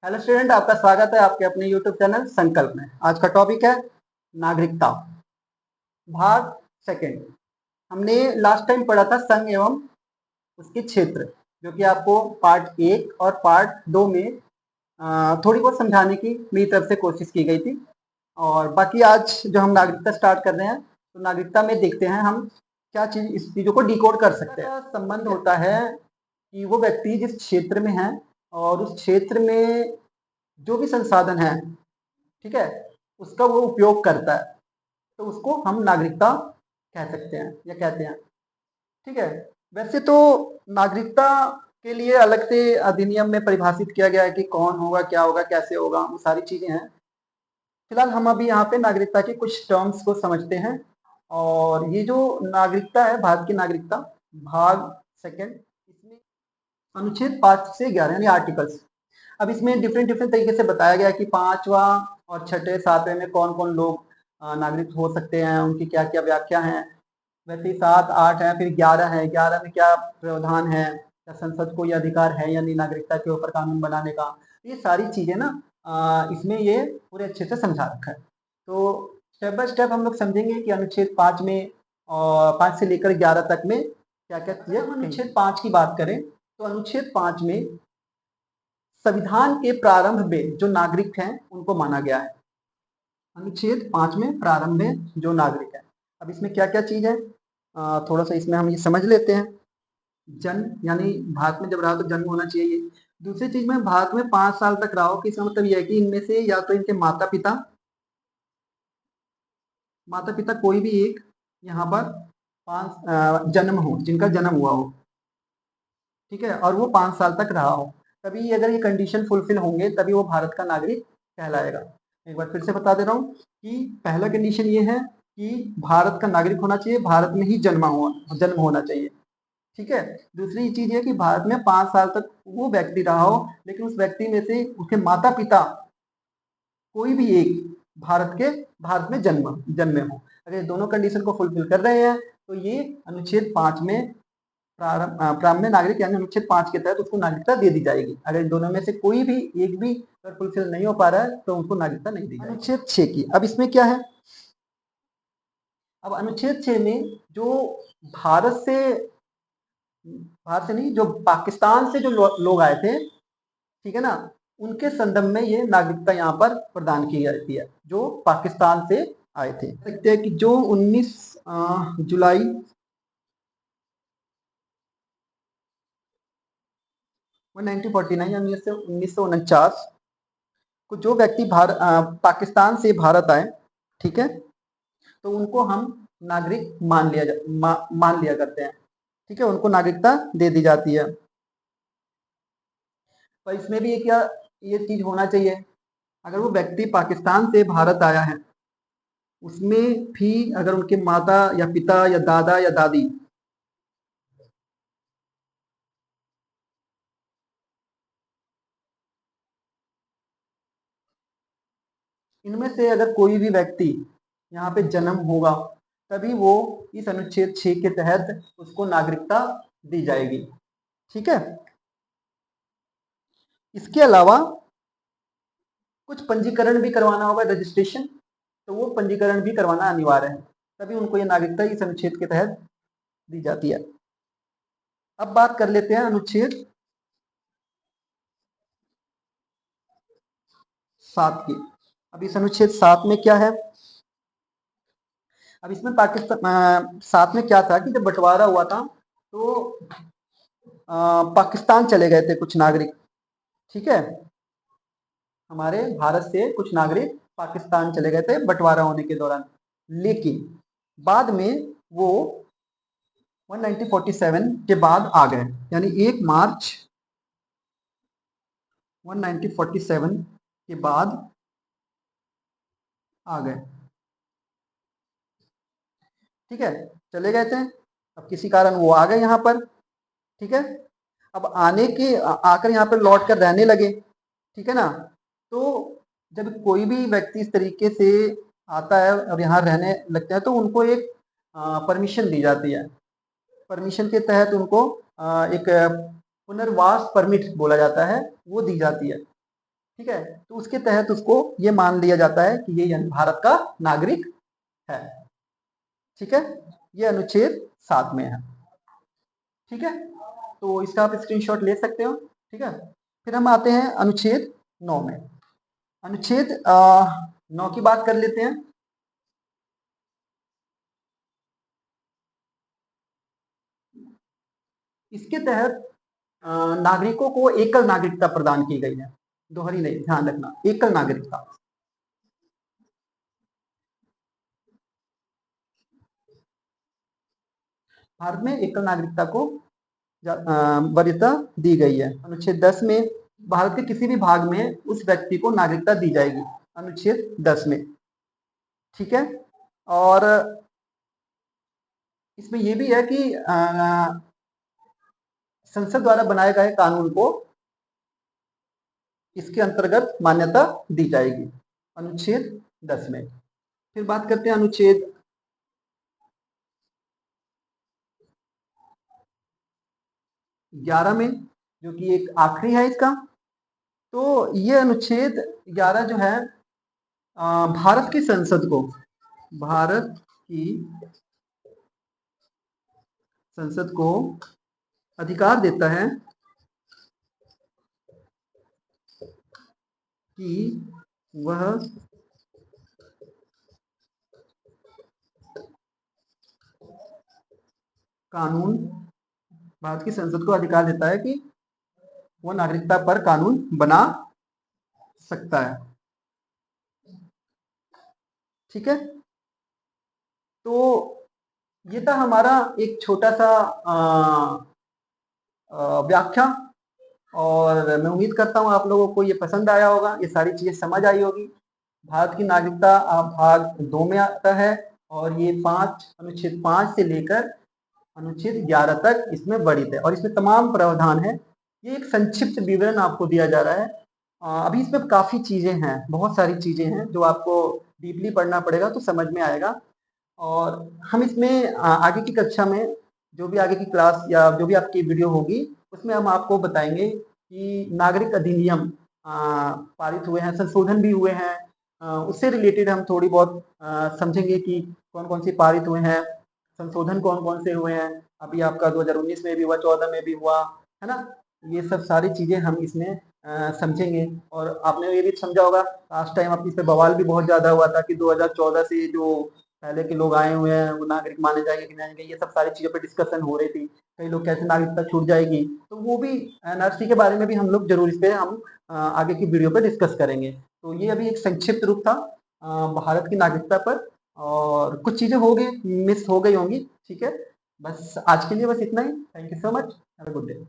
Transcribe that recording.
Hello student, आपका स्वागत है आपके अपने यूट्यूब चैनल संकल्प में। आज का टॉपिक है नागरिकता, भाग सेकंड। हमने लास्ट टाइम पढ़ा था संघ एवं उसके क्षेत्र, जो कि आपको पार्ट एक और पार्ट दो में थोड़ी बहुत समझाने की मेरी तरफ से कोशिश की गई थी। और बाकी आज जो हम नागरिकता स्टार्ट कर रहे हैं, तो नागरिकता में देखते हैं हम क्या चीज इस चीजों को डिकोड कर सकते हैं। संबंध होता है कि वो व्यक्ति जिस क्षेत्र में है और उस क्षेत्र में जो भी संसाधन है, ठीक है, उसका वो उपयोग करता है, तो उसको हम नागरिकता कह सकते हैं या कहते हैं। ठीक है। वैसे तो नागरिकता के लिए अलग से अधिनियम में परिभाषित किया गया है कि कौन होगा, क्या होगा, कैसे होगा, वो सारी चीजें हैं। फिलहाल हम अभी यहाँ पे नागरिकता के कुछ टर्म्स को समझते हैं। और ये जो नागरिकता है, भारत की नागरिकता, भाग सेकंड, इसमें अनुच्छेद 5 से 11 यानी आर्टिकल्स। अब इसमें डिफरेंट डिफरेंट तरीके से बताया गया कि पांचवा और छठे सातवें में कौन कौन लोग नागरिक हो सकते हैं, उनकी क्या क्या व्याख्या है। वैसे ही 7 8 है, फिर 11 है। 11 में क्या प्रावधान है, क्या संसद को ये अधिकार है या नहीं नागरिकता के ऊपर कानून बनाने का। ये सारी चीजें ना इसमें ये पूरे अच्छे से समझा रखा है। तो स्टेप बाय स्टेप हम लोग समझेंगे कि अनुच्छेद 5 में और 5 से लेकर 11 तक में क्या क्या चीजें। हम अनुच्छेद 5 की बात करें तो अनुच्छेद 5 में संविधान के प्रारंभ में जो नागरिक हैं उनको माना गया है। अनुच्छेद 5 में प्रारंभ में जो नागरिक है, अब इसमें क्या क्या चीज है, थोड़ा सा इसमें हम ये समझ लेते हैं। जन्म, यानी भारत में जब रहा तो जन्म होना चाहिए। दूसरी चीज में भारत में 5 साल तक रहा हो, कि इसका मतलब यह है कि इनमें से या तो इनके माता पिता कोई भी एक यहाँ पर पांच जन्म हो, जिनका जन्म हुआ हो, ठीक है, और वो 5 साल तक रहा हो, तभी अगर ये कंडीशन फुलफिल होंगे तभी वो भारत का नागरिक कहलाएगा। एक बार फिर से बता दे रहा हूँ कि पहला कंडीशन ये है कि भारत का नागरिक होना चाहिए, भारत में ही जन्म होना चाहिए। ठीक है। दूसरी चीज ये कि भारत में 5 साल तक वो व्यक्ति रहा हो, लेकिन उस व्यक्ति में से उसके माता पिता कोई भी एक भारत में जन्मे हो। अगर ये दोनों कंडीशन को फुलफिल कर रहे हैं तो ये अनुच्छेद 5 में प्रारंभ नागरिक यानी अनुच्छेद 5 के तहत उसको नागरिकता दे दी जाएगी। अगर इन दोनों में से कोई भी एक भी अगर फुलफिल नहीं हो पा रहा है तो उनको नागरिकता नहीं दी जाएगी। अनुच्छेद 6 की अब इसमें क्या है, अब अनुच्छेद 6 में जो भारत से भारत से नहीं, जो पाकिस्तान से जो लोग आए थे, ठीक है ना, उनके संदर्भ में ये नागरिकता यहाँ पर प्रदान की जाती है, जो पाकिस्तान से आए थे। देखते हैं कि जो 19 जुलाई 1949 या 1949 को जो व्यक्ति पाकिस्तान से भारत आए, ठीक है, तो उनको हम नागरिक मान लिया करते हैं। ठीक है, उनको नागरिकता दे दी जाती है। पर इसमें भी ये चीज होना चाहिए, अगर वो व्यक्ति पाकिस्तान से भारत आया है, उसमें भी अगर उनके माता या पिता या दादा या दादी इनमें से अगर कोई भी व्यक्ति यहाँ पे जन्म होगा, तभी वो इस अनुच्छेद 6 के तहत उसको नागरिकता दी जाएगी। ठीक है। इसके अलावा कुछ पंजीकरण भी करवाना होगा, रजिस्ट्रेशन, तो वो पंजीकरण भी करवाना अनिवार्य है, तभी उनको ये नागरिकता इस अनुच्छेद के तहत दी जाती है। अब बात कर लेते हैं अनुच्छेद 7 की। अब इस अनुच्छेद 7 में क्या है, अब इसमें पाकिस्तान 7 में क्या था कि जब बंटवारा हुआ था तो पाकिस्तान चले गए थे कुछ नागरिक। ठीक है, हमारे भारत से कुछ नागरिक पाकिस्तान चले गए थे बंटवारा होने के दौरान, लेकिन बाद में वो 1947 के बाद आ गए, यानी 1 मार्च 1947 के बाद आ गए। ठीक है, चले गए थे, अब किसी कारण वो आ गए यहाँ पर। ठीक है, अब आकर यहाँ पर लौट कर रहने लगे। ठीक है ना, तो जब कोई भी व्यक्ति इस तरीके से आता है और यहाँ रहने लगता है तो उनको एक परमिशन दी जाती है। परमिशन के तहत उनको एक पुनर्वास परमिट बोला जाता है, वो दी जाती है। ठीक है, तो उसके तहत उसको ये मान लिया जाता है कि ये भारत का नागरिक है। ठीक है, ये अनुच्छेद 7 में है। ठीक है, तो इसका आप स्क्रीनशॉट ले सकते हो। ठीक है, फिर हम आते हैं अनुच्छेद 9 में। अनुच्छेद 9 की बात कर लेते हैं। इसके तहत नागरिकों को एकल नागरिकता प्रदान की गई है, दोहरी नहीं, ध्यान रखना, एकल नागरिकता। भारत में एकल नागरिकता को वरीयता दी गई है। अनुच्छेद 10 में भारत के किसी भी भाग में उस व्यक्ति को नागरिकता दी जाएगी, अनुच्छेद 10 में। ठीक है, और इसमें यह भी है कि संसद द्वारा बनाए गए कानून को इसके अंतर्गत मान्यता दी जाएगी, अनुच्छेद 10 में। फिर बात करते हैं अनुच्छेद 11 में, जो कि एक आखिरी है इसका। तो ये अनुच्छेद 11 जो है भारत की संसद को, भारत की संसद को अधिकार देता है कि वह कानून, भारत की संसद को अधिकार देता है कि वह नागरिकता पर कानून बना सकता है। ठीक है, तो ये था हमारा एक छोटा सा व्याख्या, और मैं उम्मीद करता हूँ आप लोगों को ये पसंद आया होगा, ये सारी चीजें समझ आई होगी। भारत की नागरिकता भाग 2 में आता है, और ये अनुच्छेद 5 से लेकर अनुच्छेद 11 तक इसमें वर्णित है, और इसमें तमाम प्रावधान है। ये एक संक्षिप्त विवरण आपको दिया जा रहा है। अभी इसमें काफी चीजें हैं, बहुत सारी चीजें हैं जो आपको डीपली पढ़ना पड़ेगा तो समझ में आएगा। और हम इसमें आगे की कक्षा में, जो भी आगे की क्लास या जो भी आपकी वीडियो होगी, उसमें हम आपको बताएंगे कि नागरिक अधिनियम पारित हुए हैं, संशोधन भी हुए हैं, उससे रिलेटेड हम थोड़ी बहुत समझेंगे कि कौन कौन से पारित हुए हैं, संशोधन कौन कौन से हुए हैं। अभी आपका 2019 में भी हुआ, 14 में भी हुआ है ना। ये सब सारी चीजें हम इसमें समझेंगे। और आपने ये भी समझा होगा, लास्ट टाइम आप इस पे बवाल भी बहुत ज्यादा हुआ था कि 2014 से जो पहले के लोग आए हुए हैं वो नागरिक माने जाएंगे कि नहीं जाएंगे, ये सब सारी चीजों पे डिस्कशन हो रही थी। कई लोग कैसे नागरिकता छूट जाएगी, तो वो भी एनआरसी के बारे में भी हम लोग जरूर इस पे हम आगे की वीडियो पे डिस्कस करेंगे। तो ये अभी एक संक्षिप्त रूप था भारत की नागरिकता पर, और कुछ चीजें हो गई, मिस हो गई होंगी। ठीक है, बस आज के लिए बस इतना ही। Thank you so much, have a good day.